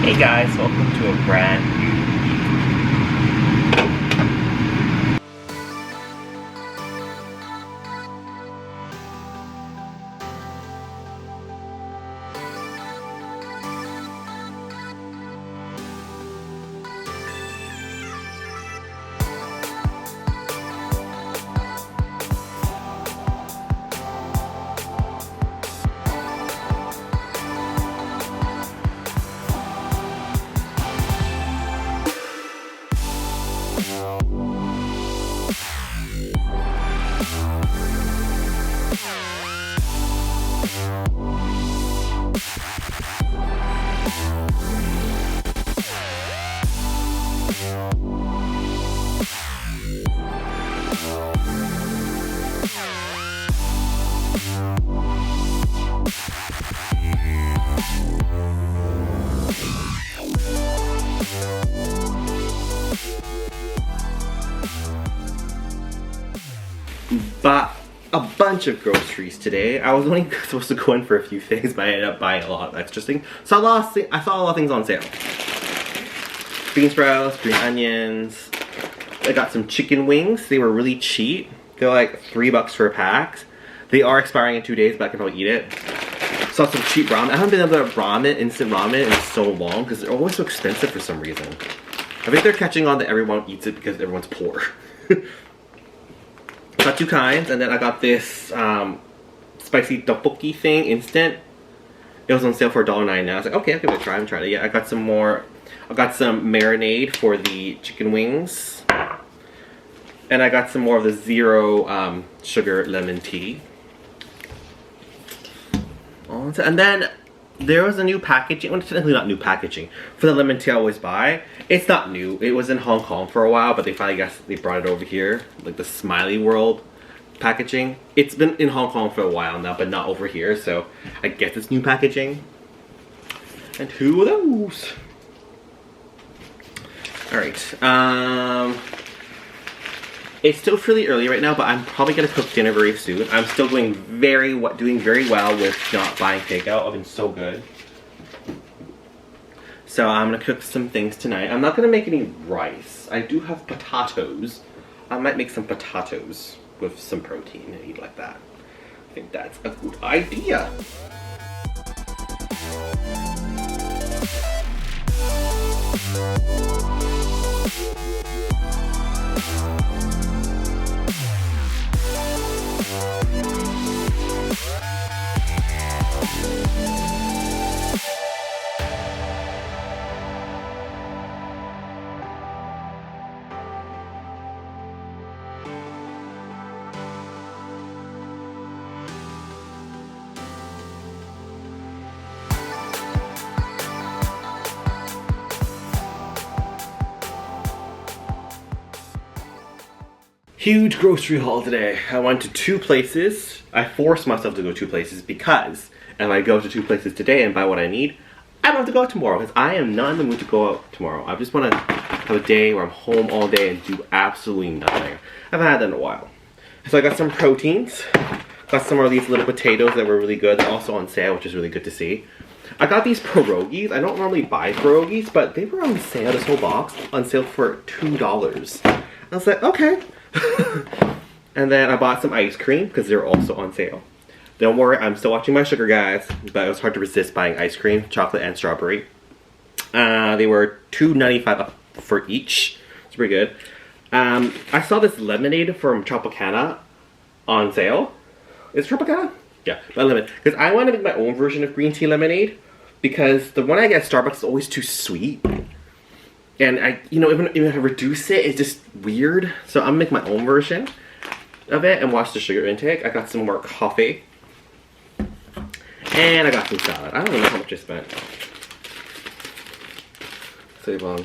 Hey guys, welcome to a brand new bought a bunch of groceries today. I was only supposed to go in for a few things, but I ended up buying a lot of extra things. I saw a lot of things on sale. Green sprouts, green onions. I got some chicken wings. They were really cheap. They're like $3 for a pack. They are expiring in 2 days, but I can probably eat it. Saw some cheap ramen. I haven't been able to ramen, instant ramen in so long because they're always so expensive for some reason. I think they're catching on that everyone eats it because everyone's poor. Got two kinds, and then I got this spicy tteokbokki thing, instant. It was on sale for $1.09. I was like, okay, I'll give it a try. I haven't tried it yet. I got some more. I got some marinade for the chicken wings, and I got some more of the zero sugar lemon tea. And then there was a new packaging. Well, technically not new packaging for the lemon tea I always buy. It's not new. It was in Hong Kong for a while, but they finally they brought it over here, like the Smiley World packaging. It's been in Hong Kong for a while now, but not over here. So I guess it's new packaging. And two of those. All right. It's still really early right now, but I'm probably gonna cook dinner very soon. I'm still doing very well with not buying takeout. I've been so good. So I'm gonna cook some things tonight. I'm not gonna make any rice. I do have potatoes. I might make some potatoes with some protein and eat like that. I think that's a good idea. Huge grocery haul today. I went to two places. I forced myself to go 2 places because if I go to 2 places today and buy what I need, I don't have to go out tomorrow because I am not in the mood to go out tomorrow. I just want to have a day where I'm home all day and do absolutely nothing. I haven't had that in a while. So I got some proteins. Got some of these little potatoes that were really good. They're also on sale, which is really good to see. I got these pierogies. I don't normally buy pierogies, but they were on sale, this whole box, on sale for $2. I was like, okay. And then I bought some ice cream because they're also on sale. Don't worry, I'm still watching my sugar, guys, but it was hard to resist buying ice cream, chocolate and strawberry. They were $2.95 for each. It's pretty good. I saw this lemonade from Tropicana on sale. Is it Tropicana? Yeah, but lemonade. Because I want to make my own version of green tea lemonade because the one I get at Starbucks is always too sweet. And even if I reduce it, it's just weird. So I'm gonna make my own version of it and watch the sugar intake. I got some more coffee. And I got some salad. I don't even know how much I spent. Save on.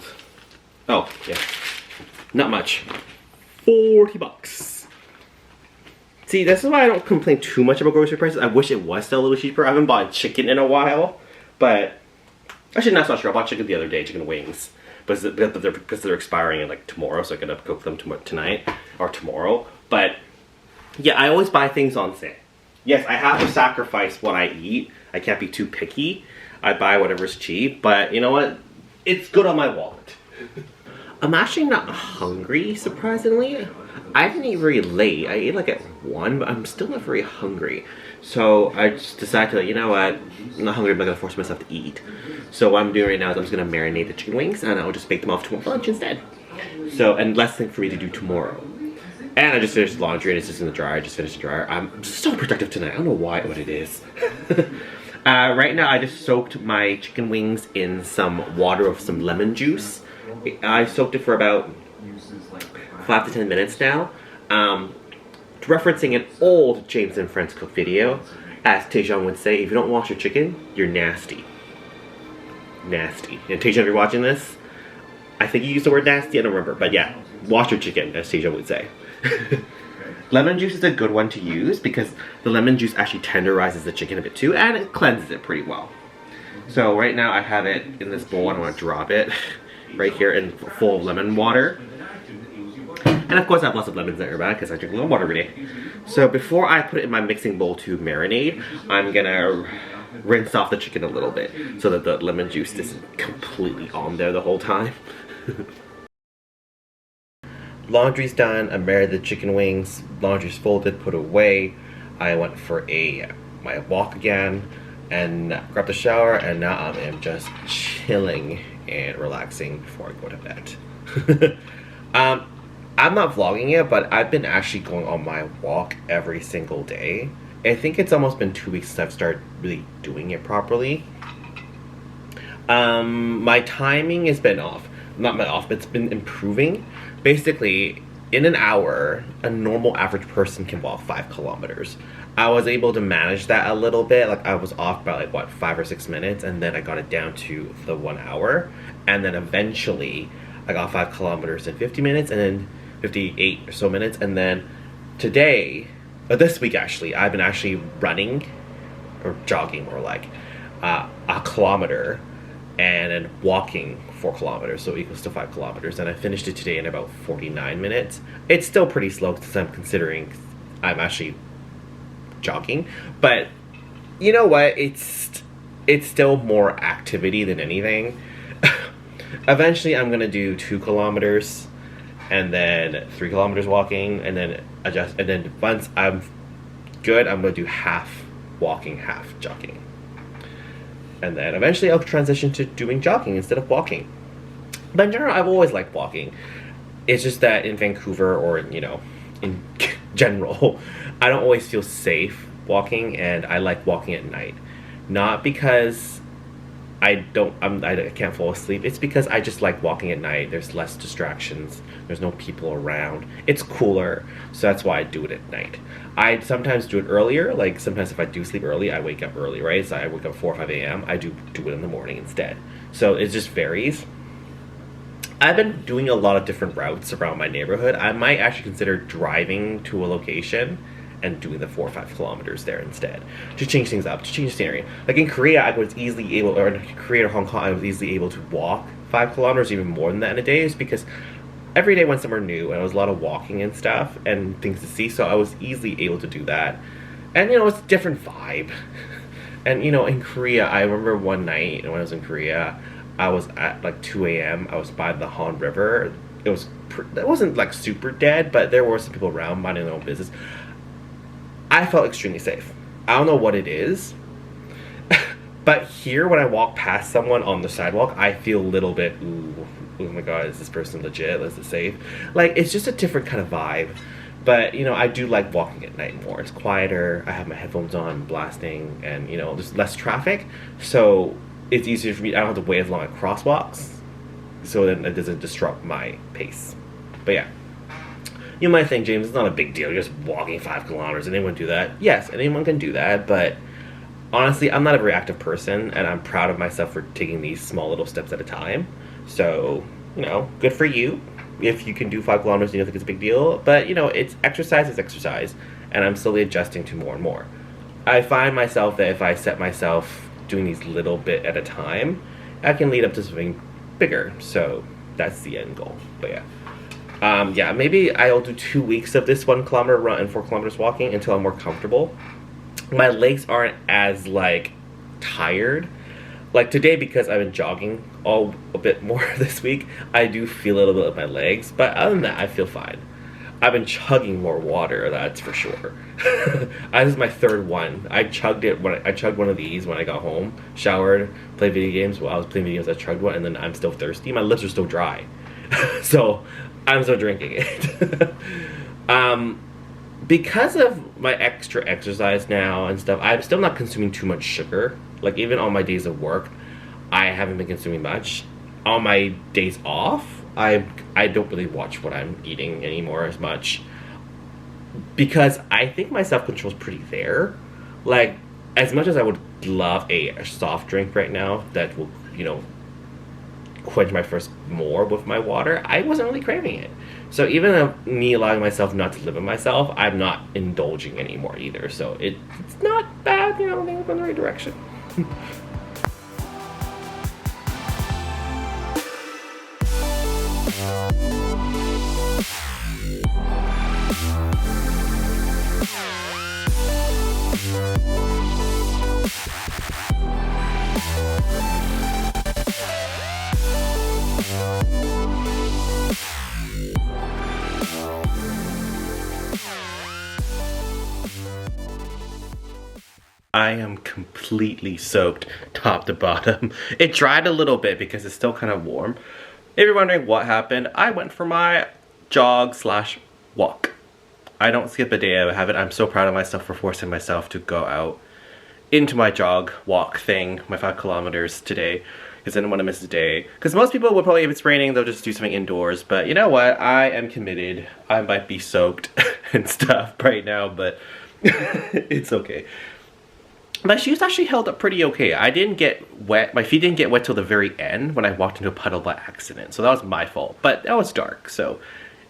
Oh, yeah. Not much. $40. See, this is why I don't complain too much about grocery prices. I wish it was still a little cheaper. I haven't bought chicken in a while. But, actually, that's not true. I bought chicken the other day, chicken wings. But because they're expiring in like tomorrow, so I gotta cook them tonight or tomorrow. But yeah, I always buy things on sale. Yes, I have to sacrifice what I eat. I can't be too picky. I buy whatever's cheap, but you know what? it's good on my wallet. I'm actually not hungry, surprisingly. I didn't eat very late. I ate like at 1, but I'm still not very hungry. So I just decided to, you know what, I'm not hungry, but I'm gonna force myself to eat. So what I'm doing right now is I'm just gonna marinate the chicken wings and I'll just bake them off tomorrow for lunch instead. So, and less thing for me to do tomorrow. And I just finished laundry and it's just in the dryer. I just finished the dryer. I'm so productive tonight. I don't know what it is. Right now I just soaked my chicken wings in some water with some lemon juice. I soaked it for about 5 to 10 minutes now. Referencing an old James and Friends cook video, as Taejeon would say, if you don't wash your chicken, you're nasty. Nasty. And Taejeon, if you're watching this, I think you used the word nasty, I don't remember, but yeah, wash your chicken, as Taejeon would say. Lemon juice is a good one to use because the lemon juice actually tenderizes the chicken a bit too, and it cleanses it pretty well. So right now I have it in this bowl, and I want to drop it right here in full of lemon water. And of course I have lots of lemons in everybody because I drink a little water every day. So before I put it in my mixing bowl to marinate, I'm gonna rinse off the chicken a little bit so that the lemon juice isn't completely on there the whole time. Laundry's done, I marinated the chicken wings, laundry's folded, put away. I went for my walk again and grabbed a shower, and now I am just chilling and relaxing before I go to bed. I'm not vlogging it, but I've been actually going on my walk every single day. I think it's almost been 2 weeks since I've started really doing it properly. My timing has been off. Not off, but it's been improving. Basically, in an hour, a normal average person can walk 5 kilometers. I was able to manage that a little bit. Like, I was off by like, what, 5 or 6 minutes, and then I got it down to the 1 hour. And then eventually, I got 5 kilometers in 50 minutes, and then 58 or so minutes. And then today, or this week actually, I've been actually running, or jogging more like, a kilometer, and then walking 4 kilometers, so equals to 5 kilometers. And I finished it today in about 49 minutes. It's still pretty slow since I'm considering I'm actually jogging, but you know what, it's still more activity than anything. Eventually I'm gonna do 2 kilometers and then 3 kilometers walking, and then adjust, and then once I'm good, I'm gonna do half walking, half jogging. And then eventually I'll transition to doing jogging instead of walking. But in general, I've always liked walking. It's just that in Vancouver, or you know, in general, I don't always feel safe walking, and I like walking at night. Not because I can't fall asleep. It's because I just like walking at night. There's less distractions. There's no people around. It's cooler, so that's why I do it at night. I sometimes do it earlier. Like sometimes if I do sleep early, I wake up early, right? So I wake up 4 or 5 a.m. I do it in the morning instead. So it just varies. I've been doing a lot of different routes around my neighborhood. I might actually consider driving to a location and doing the 4 or 5 kilometers there instead, to change things up, to change the scenery. Like in Korea, I was easily able, or in Korea or Hong Kong, I was easily able to walk 5 kilometers, even more than that in a day, is because every day I went somewhere new, and it was a lot of walking and stuff, and things to see, so I was easily able to do that. And you know, it's a different vibe. And you know, in Korea, I remember one night when I was in Korea, I was at like 2 a.m., I was by the Han River. It wasn't like super dead, but there were some people around minding their own business. I felt extremely safe. I don't know what it is, but here when I walk past someone on the sidewalk, I feel a little bit, ooh, oh my god, is this person legit? Is it safe? Like, it's just a different kind of vibe. But, you know, I do like walking at night more. It's quieter, I have my headphones on, blasting, and, you know, there's less traffic. So it's easier for me, I don't have to wait as long at crosswalks. So then it doesn't disrupt my pace. But yeah. You might think, James, it's not a big deal. You're just walking 5 kilometers. Anyone do that? Yes, anyone can do that. But honestly, I'm not a very active person, and I'm proud of myself for taking these small little steps at a time. So, you know, good for you. If you can do 5 kilometers, you don't think it's a big deal. But, you know, it's exercise, and I'm slowly adjusting to more and more. I find myself that if I set myself doing these little bit at a time, I can lead up to something bigger. So that's the end goal. But yeah. Yeah, maybe I'll do 2 weeks of this 1 kilometer run and 4 kilometers walking until I'm more comfortable. My legs aren't as, like, tired. Like today, because I've been jogging a bit more this week, I do feel a little bit of my legs, but other than that, I feel fine. I've been chugging more water, that's for sure. This is my third one. I chugged one of these when I got home, showered, played video games. While I was playing video games, I chugged one, and then I'm still thirsty. My lips are still dry, so I'm still drinking it. Because of my extra exercise now and stuff, I'm still not consuming too much sugar. Like, even on my days of work, I haven't been consuming much. On my days off, I don't really watch what I'm eating anymore as much. Because I think my self-control is pretty there. Like, as much as I would love a soft drink right now that will, you know, quench my thirst more with my water, I wasn't really craving it. So even me allowing myself not to limit myself, I'm not indulging anymore either. So it's not bad, you know, I think I'm in the right direction. I am completely soaked top to bottom. It dried a little bit because it's still kind of warm. If you're wondering what happened, I went for my jog/walk. I don't skip a day I have it. I'm so proud of myself for forcing myself to go out into my jog walk thing, my 5 kilometers today, because I didn't want to miss a day. Because most people would probably, if it's raining, they'll just do something indoors. But you know what? I am committed. I might be soaked and stuff right now, but it's okay. My shoes actually held up pretty okay. I didn't get wet. My feet didn't get wet till the very end when I walked into a puddle by accident. So that was my fault. But that was dark, so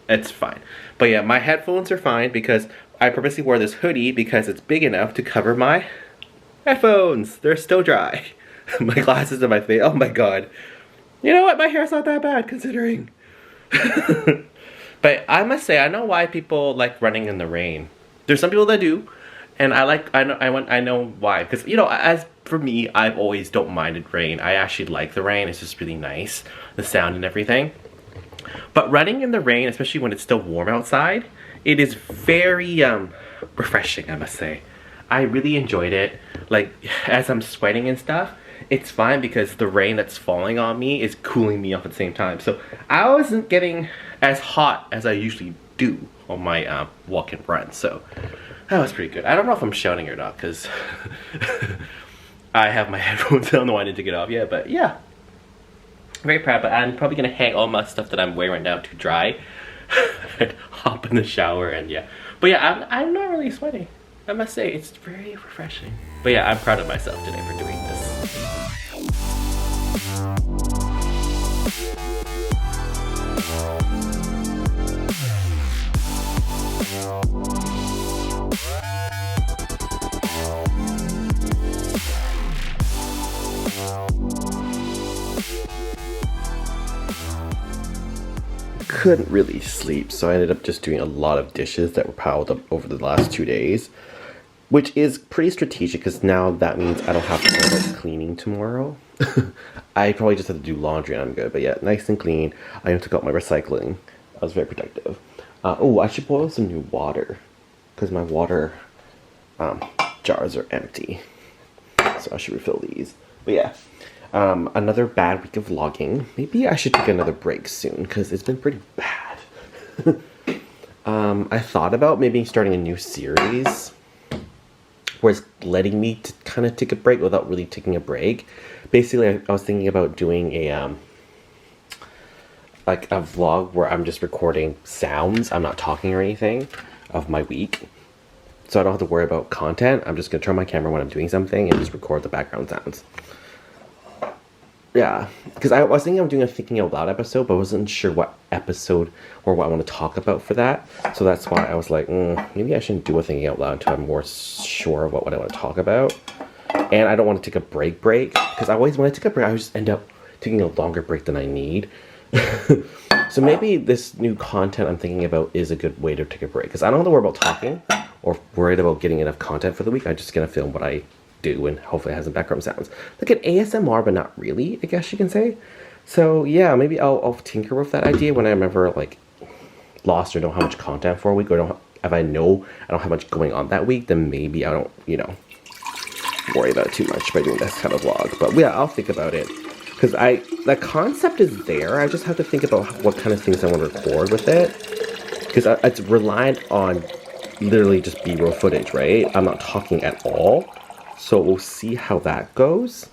it's fine. But yeah, my headphones are fine because I purposely wore this hoodie because it's big enough to cover my headphones. They're still dry. My glasses and my face. Oh my god. You know what? My hair's not that bad considering. But I must say, I know why people like running in the rain. There's some people that do. And I know why, because, you know, as for me, I've always don't minded rain. I actually like the rain. It's just really nice, the sound and everything. But running in the rain, especially when it's still warm outside, it is very refreshing, I must say. I really enjoyed it. Like, as I'm sweating and stuff, it's fine because the rain that's falling on me is cooling me off at the same time. So I wasn't getting as hot as I usually do on my walk and run. So that was pretty good. I don't know if I'm shouting or not because I have my headphones. I don't know why I need to get off yet, but yeah. Very proud, but I'm probably going to hang all my stuff that I'm wearing right now to dry. And hop in the shower and yeah. But yeah, I'm not really sweating. I must say, it's very refreshing. But yeah, I'm proud of myself today for doing this. Couldn't really sleep, so I ended up just doing a lot of dishes that were piled up over the last 2 days, which is pretty strategic because now that means I don't have to worry about cleaning tomorrow. I probably just have to do laundry and I'm good, but yeah, nice and clean. I even took out my recycling. I was very productive. Oh, I should boil some new water because my water jars are empty, so I should refill these. But yeah. Another bad week of vlogging. Maybe I should take another break soon because it's been pretty bad. I thought about maybe starting a new series where it's letting me to kind of take a break without really taking a break. Basically, I was thinking about doing a like a vlog where I'm just recording sounds. I'm not talking or anything of my week. So I don't have to worry about content. I'm just going to turn my camera when I'm doing something and just record the background sounds. Yeah, because I was thinking of doing a Thinking Out Loud episode, but I wasn't sure what episode or what I want to talk about for that. So that's why I was like, maybe I shouldn't do a Thinking Out Loud until I'm more sure about what I want to talk about. And I don't want to take a break, because I always, when I take a break, I just end up taking a longer break than I need. So maybe this new content I'm thinking about is a good way to take a break, because I don't have to worry about talking or worried about getting enough content for the week. I'm just going to film what I do, and hopefully it has some background sounds. Like an ASMR, but not really, I guess you can say. So yeah, maybe I'll tinker with that idea when I'm ever like lost or don't have much content for a week, or if I know I don't have much going on that week, then maybe I don't, you know, worry about it too much by doing this kind of vlog. But yeah, I'll think about it. Because the concept is there, I just have to think about what kind of things I want to record with it. Because it's reliant on literally just B-roll footage, right? I'm not talking at all. So we'll see how that goes.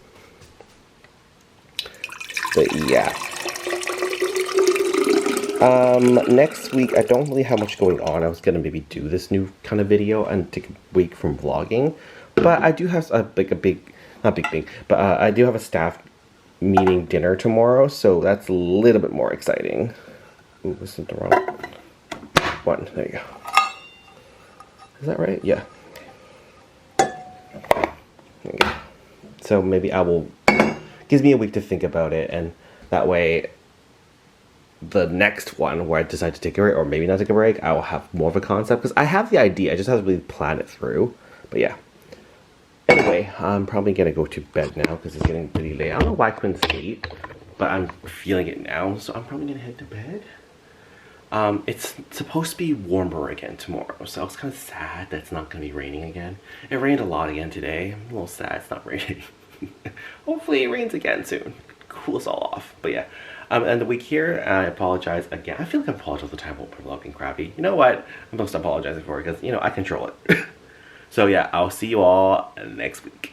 But yeah. Next week, I don't really have much going on. I was going to maybe do this new kind of video and take a week from vlogging. But I do have not big, but I do have a staff meeting dinner tomorrow, so that's a little bit more exciting. Ooh, this is the wrong one. There you go. Is that right? Yeah. There you go. So maybe I will, gives me a week to think about it, and that way the next one where I decide to take a break, or maybe not take a break, I will have more of a concept, because I have the idea, I just have to really plan it through. But yeah. Anyway, I'm probably gonna go to bed now because it's getting pretty late. I don't know why I couldn't sleep, but I'm feeling it now, so I'm probably gonna head to bed. It's supposed to be warmer again tomorrow, so I was kind of sad that it's not gonna be raining again. It rained a lot again today. I'm a little sad it's not raining. Hopefully it rains again soon. Cool us all off. But yeah, and the week here, I apologize again. I feel like I apologize all the time about my vlogging crappy. You know what? I'm supposed to apologize for it because, you know, I control it. So yeah, I'll see you all next week.